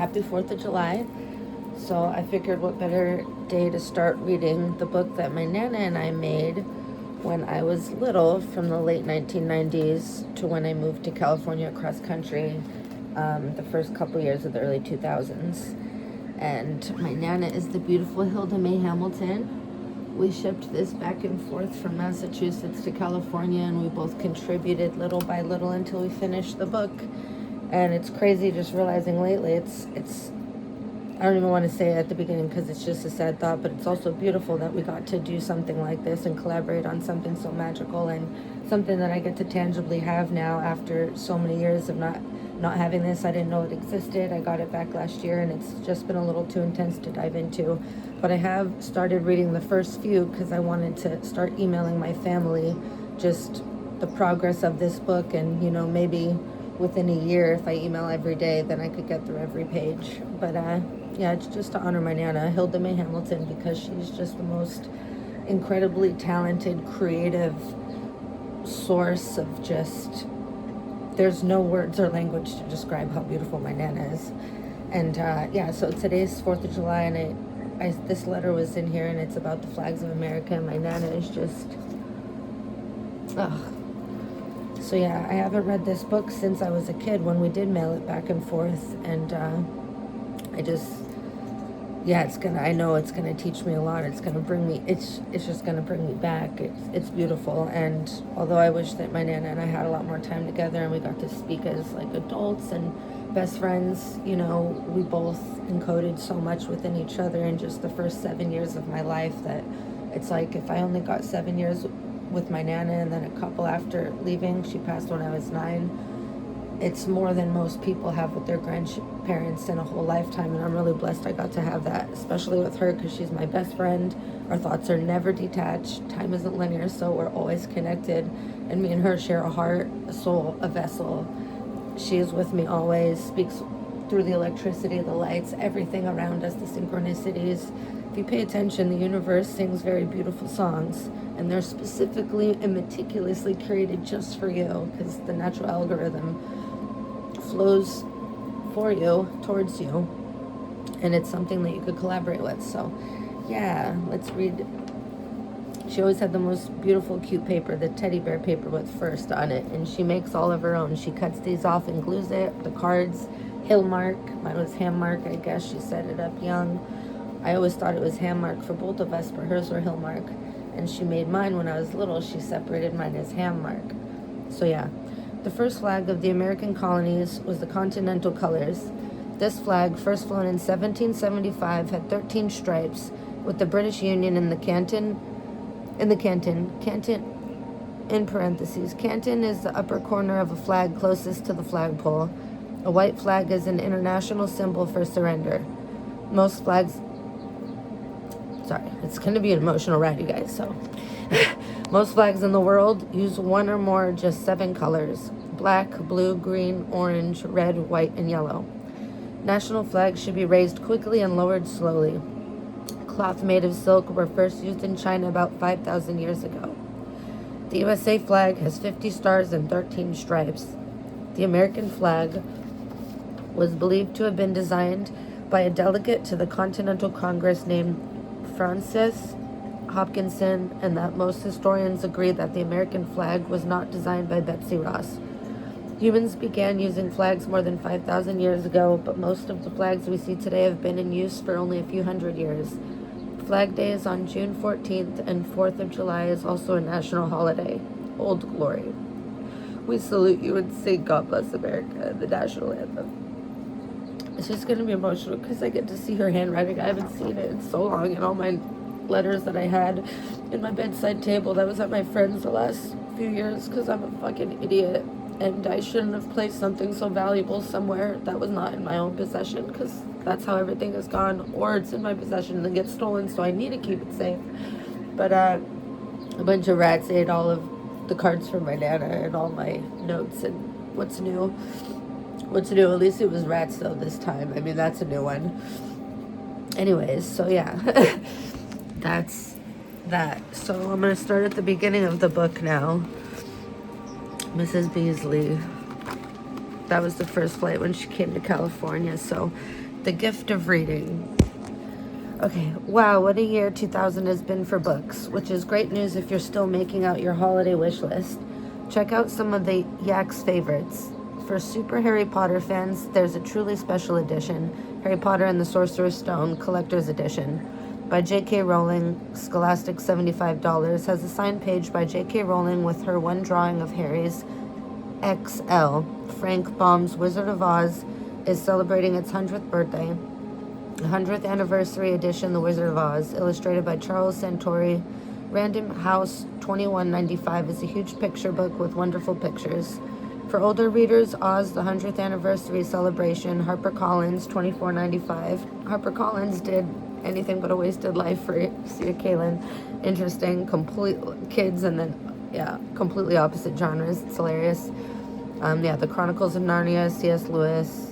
happy 4th of July. So I figured what better day to start reading the book that my Nana and I made when I was little, from the late 1990s to when I moved to California across country, the first couple years of the early 2000s. And my Nana is the beautiful Hilda Mae Hamilton. We shipped this back and forth from Massachusetts to California, and we both contributed little by little until we finished the book. And it's crazy just realizing lately, it's I don't even want to say it at the beginning because it's just a sad thought, but it's also beautiful that we got to do something like this and collaborate on something so magical and something that I get to tangibly have now after so many years of not having this. I didn't know it existed. I got it back last year, and it's just been a little too intense to dive into. But I have started reading the first few because I wanted to start emailing my family just the progress of this book, and maybe within a year, if I email every day, then I could get through every page. But yeah, it's just to honor my Nana, Hilda Mae Hamilton, because she's just the most incredibly talented, creative source of just, there's no words or language to describe how beautiful my Nana is. And yeah, so today's 4th of July, and this letter was in here, and it's about the flags of America, and my Nana is just, ugh. So yeah, I haven't read this book since I was a kid when we did mail it back and forth, and I know it's gonna teach me a lot. It's gonna bring me, it's just gonna bring me back. It's beautiful, and although I wish that my Nana and I had a lot more time together and we got to speak as like adults and best friends, we both encoded so much within each other in just the first 7 years of my life that it's like if I only got 7 years with my Nana and then a couple after leaving, she passed when I was 9, it's more than most people have with their grandparents in a whole lifetime, and I'm really blessed I got to have that, especially with her because she's my best friend. Our thoughts are never detached. Time isn't linear, so we're always connected, and me and her share a heart, a soul, a vessel. She is with me always, speaks through the electricity, the lights, everything around us, the synchronicities. If you pay attention, the universe sings very beautiful songs, and they're specifically and meticulously created just for you, because the natural algorithm flows for you, towards you, and it's something that you could collaborate with. So yeah, let's read. She always had the most beautiful, cute paper, the teddy bear paper with first on it, and she makes all of her own. She cuts these off and glues it. The cards, Hillmark, mine was Handmark, I guess. She set it up young. I always thought it was Handmark for both of us, but hers were Hillmark, and she made mine when I was little. She separated mine as Handmark. So yeah, the first flag of the American colonies was the Continental colors. This flag, first flown in 1775, had 13 stripes, with the British Union in the canton in parentheses. Canton is the upper corner of a flag closest to the flagpole. A white flag is an international symbol for surrender. Most flags, sorry, it's going to be an emotional ride, you guys, so. Most flags in the world use one or more, just 7 colors: black, blue, green, orange, red, white, and yellow. National flags should be raised quickly and lowered slowly. Cloth made of silk were first used in China about 5,000 years ago. The USA flag has 50 stars and 13 stripes. The American flag was believed to have been designed by a delegate to the Continental Congress named Francis Hopkinson, and that most historians agree that the American flag was not designed by Betsy Ross. Humans began using flags more than 5,000 years ago, but most of the flags we see today have been in use for only a few hundred years. Flag Day is on June 14th, and 4th of July is also a national holiday. Old Glory. We salute you and sing God Bless America, the national anthem. It's just going to be emotional because I get to see her handwriting. I haven't seen it in so long, and all my letters that I had in my bedside table that was at my friend's the last few years because I'm a fucking idiot. And I shouldn't have placed something so valuable somewhere that was not in my own possession, because that's how everything has gone. Or it's in my possession and then gets stolen, so I need to keep it safe. But a bunch of rats ate all of the cards from my Nana and all my notes and what's new. What's new? At least it was rats, though, this time. I mean, that's a new one. Anyways, so yeah. That's that. So I'm going to start at the beginning of the book now. Mrs. Beasley. That was the first flight when she came to California. So The gift of reading. Okay, wow, what a year 2000 has been for books, which is great news if you're still making out your holiday wish list. Check out some of the Yak's favorites. For super Harry Potter fans, there's a truly special edition, Harry Potter and the Sorcerer's Stone Collector's Edition, by J.K. Rowling, Scholastic $75, has a signed page by J.K. Rowling with her one drawing of Harry's XL. Frank Baum's Wizard of Oz is celebrating its 100th birthday. The 100th anniversary edition, The Wizard of Oz, illustrated by Charles Santori. Random House 2195 is a huge picture book with wonderful pictures. For older readers, Oz, the 100th anniversary celebration, HarperCollins, $24.95. HarperCollins did Anything But a Wasted Life for Sia Kalen. Interesting, complete kids, and then, completely opposite genres. It's hilarious. The Chronicles of Narnia, C.S. Lewis.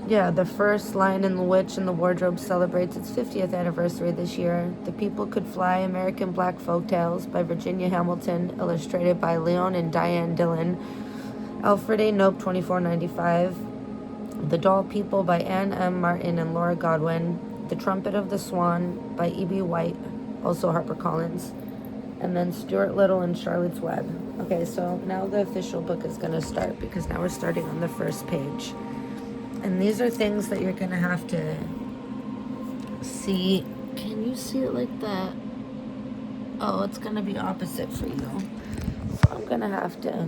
The First Lion and the Witch and the Wardrobe celebrates its 50th anniversary this year. The People Could Fly, American Black Folktales by Virginia Hamilton, illustrated by Leon and Diane Dillon. Alfred A. Nope, $24.95. The Doll People by Anne M. Martin and Laura Godwin. The Trumpet of the Swan by E.B. White, also HarperCollins. And then Stuart Little and Charlotte's Web. Okay, so now the official book is going to start, because now we're starting on the first page. And these are things that you're going to have to see. Can you see it like that? Oh, it's going to be opposite for you. So I'm going to have to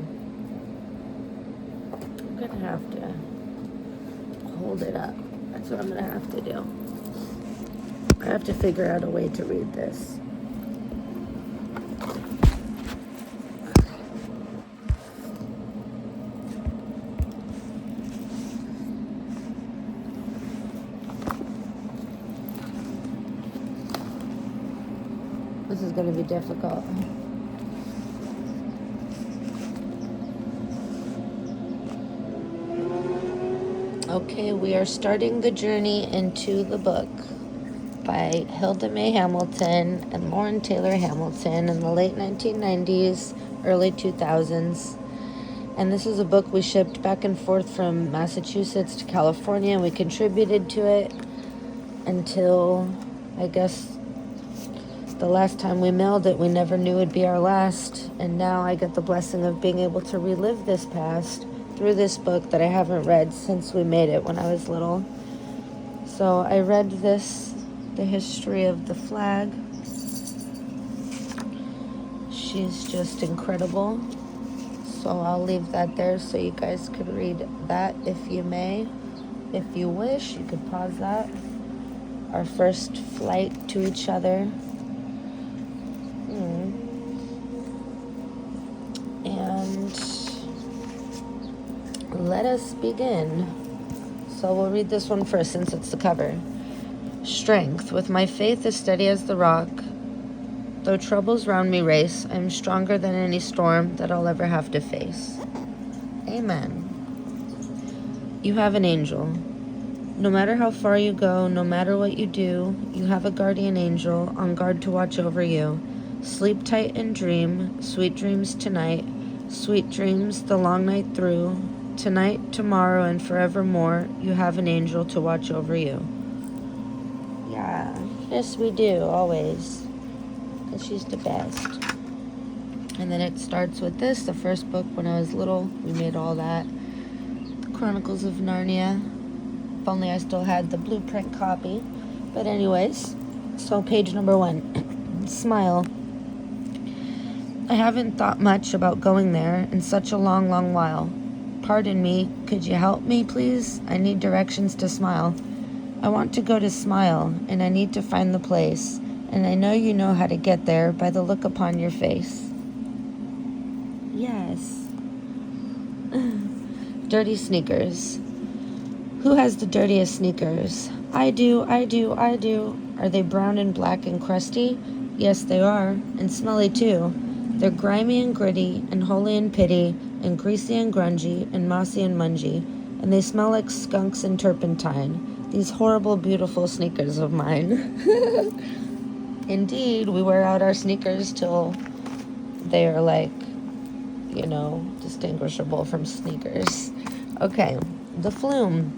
hold it up. That's what I'm going to have to do. I have to figure out a way to read this. This is going to be difficult. Okay, we are starting the journey into the book by Hilda May Hamilton and Lauren Taylor Hamilton in the late 1990s, early 2000s. And this is a book we shipped back and forth from Massachusetts to California, and we contributed to it until, I guess, the last time we mailed it. We never knew it'd be our last, and now I get the blessing of being able to relive this past through this book that I haven't read since we made it when I was little. So I read this, the history of the flag. She's just incredible. So I'll leave that there so you guys could read that if you may. If you wish, you could pause that. Our first flight to each other. And let us begin. So we'll read this one first since it's the cover. Strength. With my faith as steady as the rock, though troubles round me race, I am stronger than any storm that I'll ever have to face. Amen. You have an angel. No matter how far you go, no matter what you do, you have a guardian angel on guard to watch over you. Sleep tight and dream, sweet dreams tonight, sweet dreams the long night through. Tonight, tomorrow, and forevermore, you have an angel to watch over you. Yeah, yes we do, always. Because she's the best. And then it starts with this, the first book when I was little. We made all that. The Chronicles of Narnia. If only I still had the blueprint copy. But anyways, so page number 1. Smile. I haven't thought much about going there in such a long, long while. Pardon me, could you help me, please? I need directions to Smile. I want to go to Smile, and I need to find the place, and I know you know how to get there by the look upon your face. Yes. Dirty sneakers. Who has the dirtiest sneakers? I do. Are they brown and black and crusty? Yes, they are, and smelly too. They're grimy and gritty, and holy and pity, and greasy and grungy, and mossy and mungy, and they smell like skunks and turpentine, these horrible, beautiful sneakers of mine. Indeed, we wear out our sneakers till they are distinguishable from sneakers. Okay, The flume.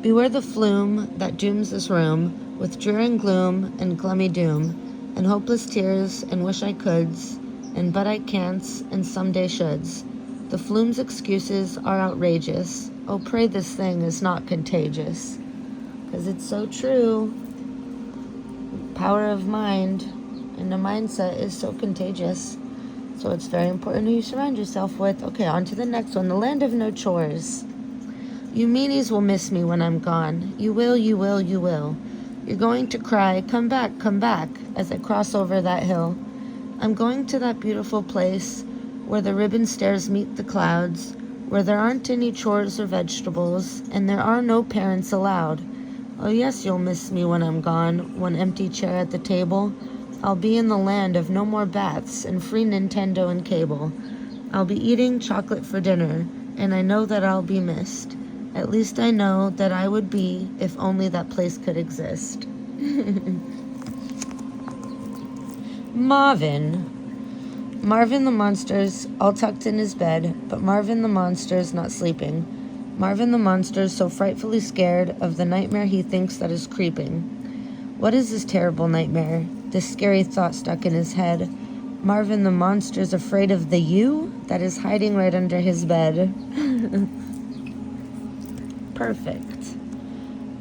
Beware the flume that dooms this room with drear and gloom and gloomy doom, and hopeless tears and wish I could's, and but I can't's and someday should's. The flume's excuses are outrageous. Oh, pray this thing is not contagious. 'Cause it's so true. Power of mind and the mindset is so contagious. So it's very important who you surround yourself with. Okay, on to the next one. The land of no chores. You meanies will miss me when I'm gone. You will, you will, you will. You're going to cry, come back, as I cross over that hill. I'm going to that beautiful place where the ribbon stairs meet the clouds, where there aren't any chores or vegetables, and there are no parents allowed. Oh yes, you'll miss me when I'm gone, one empty chair at the table. I'll be in the land of no more baths and free Nintendo and cable. I'll be eating chocolate for dinner, and I know that I'll be missed. At least I know that I would be if only that place could exist. Marvin the monster's all tucked in his bed, but Marvin the monster's not sleeping. Marvin the monster's so frightfully scared of the nightmare he thinks that is creeping. What is this terrible nightmare? This scary thought stuck in his head. Marvin the monster's afraid of the you that is hiding right under his bed. Perfect.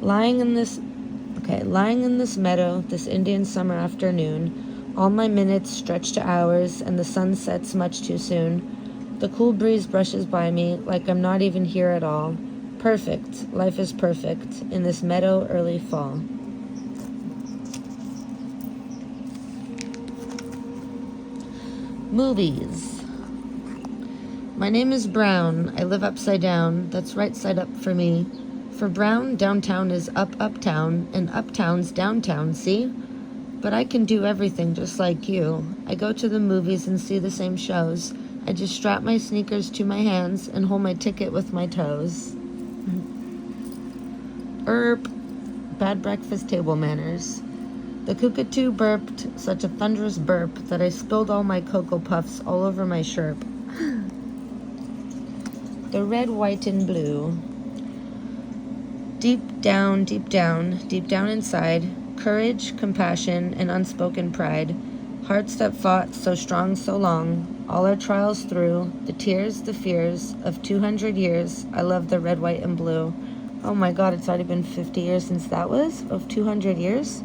Lying in this meadow this Indian summer afternoon, all my minutes stretch to hours and the sun sets much too soon. The cool breeze brushes by me like I'm not even here at all. Perfect. Life is perfect in this meadow early fall. Movies. My name is Brown. I live upside down. That's right side up for me. For Brown, downtown is uptown, and uptown's downtown, see? But I can do everything just like you. I go to the movies and see the same shows. I just strap my sneakers to my hands and hold my ticket with my toes. Bad breakfast table manners. The cockatoo burped such a thunderous burp that I spilled all my Cocoa Puffs all over my shirt. The red, white, and blue. Deep down inside, courage, compassion, and unspoken pride. Hearts that fought so strong so long, all our trials through, the tears, the fears of 200 years, I love the red, white, and blue. Oh my God, it's already been 50 years since that was, of 200 years?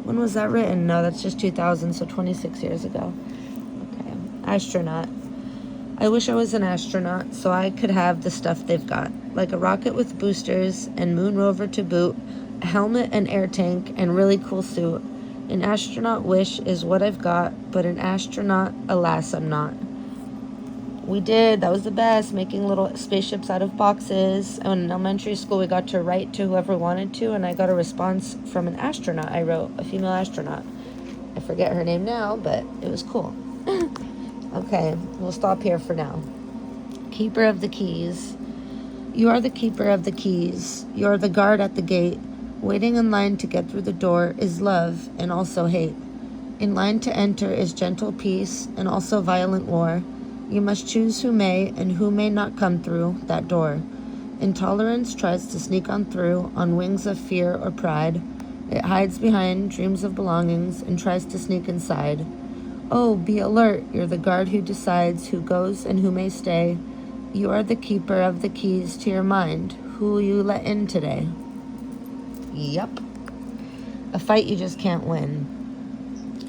When was that written? No, that's just 2000, so 26 years ago. Okay, astronaut. I wish I was an astronaut so I could have the stuff they've got, like a rocket with boosters and moon rover to boot, a helmet and air tank and really cool suit. An astronaut wish is what I've got, but an astronaut, alas, I'm not. We did. That was the best, making little spaceships out of boxes. And in elementary school, we got to write to whoever wanted to, and I got a response from an astronaut I wrote, a female astronaut. I forget her name now, but it was cool. Okay, we'll stop here for now. Keeper of the keys. You are the keeper of the keys. You are the guard at the gate. Waiting in line to get through the door is love and also hate. In line to enter is gentle peace and also violent war. You must choose who may and who may not come through that door. Intolerance tries to sneak on through on wings of fear or pride. It hides behind dreams of belongings and tries to sneak inside. Oh, be alert, you're the guard who decides who goes and who may stay. You are the keeper of the keys to your mind. Who will you let in today? Yep. A fight you just can't win.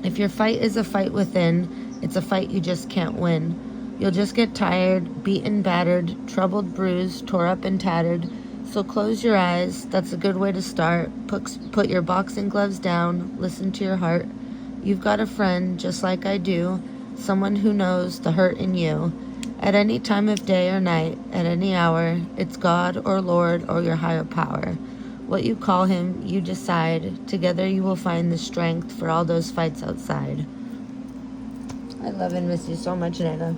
If your fight is a fight within, it's a fight you just can't win. You'll just get tired, beaten, battered, troubled, bruised, tore up and tattered. So close your eyes, that's a good way to start. Put your boxing gloves down, listen to your heart. You've got a friend, just like I do, someone who knows the hurt in you. At any time of day or night, at any hour, it's God or Lord or your higher power. What you call him, you decide. Together you will find the strength for all those fights outside. I love and miss you so much, Nana.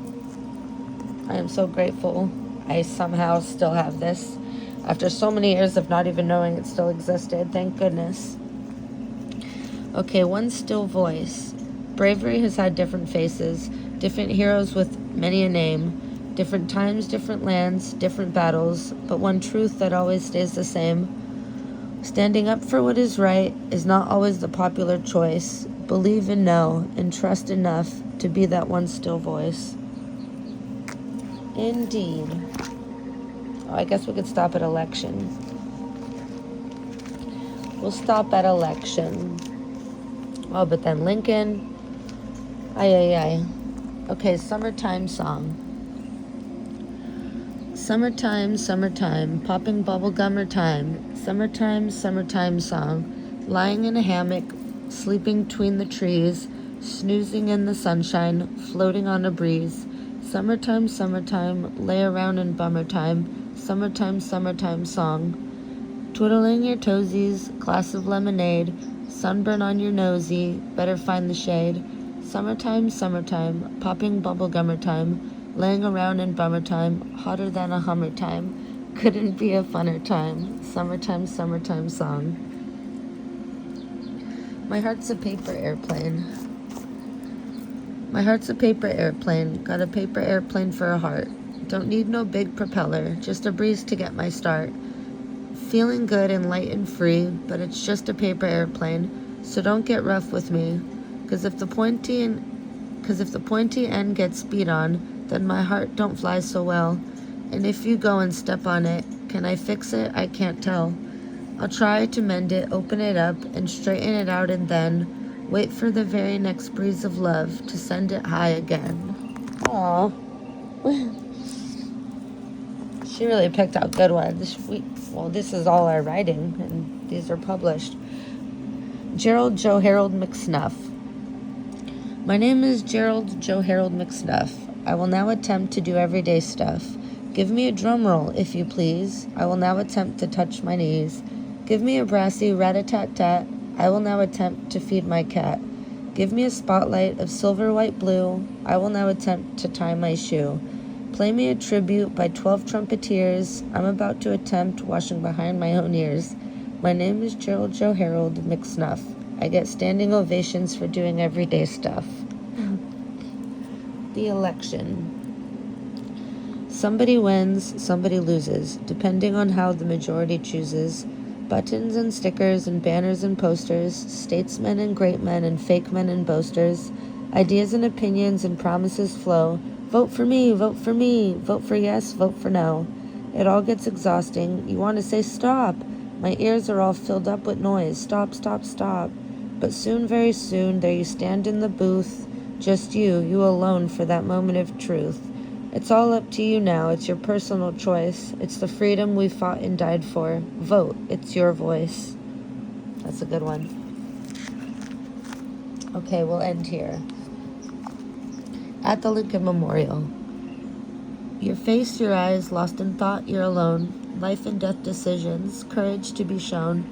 I am so grateful I somehow still have this. After so many years of not even knowing it still existed, thank goodness. Okay, one still voice. Bravery has had different faces, different heroes with many a name, Different times, different lands, different battles, but one truth that always stays the same. Standing up for what is right is not always the popular choice. Believe and know and trust enough to be that one still voice. Indeed. Oh, I guess we could stop at election. We'll stop at election. Oh, but then Lincoln. Ay. Okay, summertime song. Summertime, summertime, popping bubblegum or time. Summertime, summertime song. Lying in a hammock, sleeping between the trees, snoozing in the sunshine, floating on a breeze. Summertime, summertime, lay around in bummer time. Summertime, summertime song. Twiddling your toesies, glass of lemonade, sunburn on your nosy, better find the shade. Summertime, summertime, popping bubblegummer time, laying around in bummer time, hotter than a Hummer time, couldn't be a funner time. Summertime, summertime song. My heart's a paper airplane. My heart's a paper airplane, got a paper airplane for a heart. Don't need no big propeller, just a breeze to get my start. Feeling good and light and free, but it's just a paper airplane, so don't get rough with me, cause if the pointy end gets speed on, then my heart don't fly so well, and if you go and step on it, can I fix it? I can't tell. I'll try to mend it, open it up, and straighten it out, and then wait for the very next breeze of love to send it high again. Aww. She really picked out good ones. This is all our writing, and these are published. Gerald Joe Harold McSnuff. My name is Gerald Joe Harold McSnuff. I will now attempt to do everyday stuff. Give me a drum roll, if you please. I will now attempt to touch my knees. Give me a brassy rat-a-tat-tat. I will now attempt to feed my cat. Give me a spotlight of silver, white, blue. I will now attempt to tie my shoe. Play me a tribute by 12 trumpeteers. I'm about to attempt washing behind my own ears. My name is Gerald Joe Harold McSnuff. I get standing ovations for doing everyday stuff. The election. Somebody wins, somebody loses, depending on how the majority chooses. Buttons and stickers and banners and posters, statesmen and great men and fake men and boasters. Ideas and opinions and promises flow. Vote for me, vote for me, vote for yes, vote for no. It all gets exhausting. You want to say stop. My ears are all filled up with noise. Stop, stop, stop. But soon, very soon, there you stand in the booth. Just you alone for that moment of truth. It's all up to you now. It's your personal choice. It's the freedom we fought and died for. Vote. It's your voice. That's a good one. Okay, we'll end here. At the Lincoln Memorial. Your face, your eyes, lost in thought, you're alone. Life and death decisions, courage to be shown.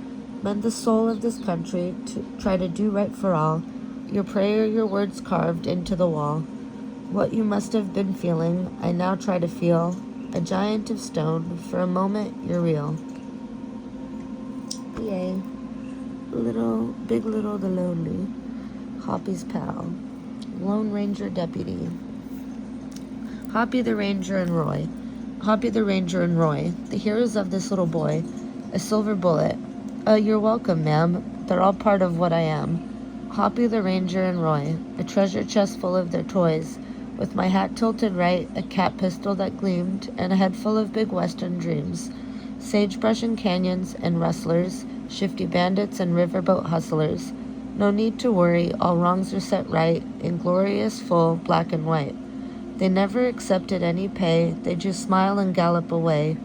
Mend the soul of this country, to try to do right for all. Your prayer, your words carved into the wall. What you must have been feeling, I now try to feel. A giant of stone, for a moment, you're real. Yay. Big little the lonely. Hoppy's pal. Lone Ranger deputy. Hoppy the Ranger and Roy. Hoppy the Ranger and Roy, the heroes of this little boy. A silver bullet. You're welcome, ma'am. They're all part of what I am. Hoppy the Ranger and Roy, a treasure chest full of their toys. With my hat tilted right, a cat pistol that gleamed, and a head full of big western dreams. Sagebrush and canyons and rustlers, shifty bandits and riverboat hustlers. No need to worry, all wrongs are set right, in glorious full black and white. They never accepted any pay, they just smile and gallop away.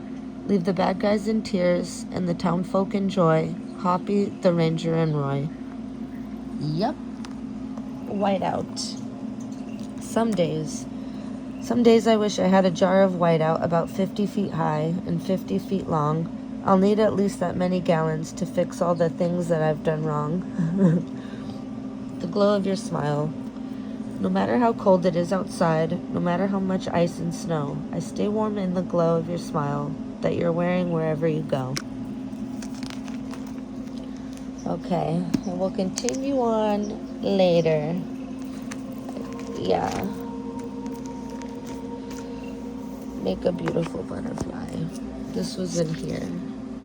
Leave the bad guys in tears, and the townfolk in joy. Hoppy, the Ranger, and Roy. Yep. Whiteout. Some days I wish I had a jar of whiteout about 50 feet high and 50 feet long. I'll need at least that many gallons to fix all the things that I've done wrong. The glow of your smile. No matter how cold it is outside, no matter how much ice and snow, I stay warm in the glow of your smile that you're wearing wherever you go. Okay, and we'll continue on later. Yeah. Make a beautiful butterfly. This was in here.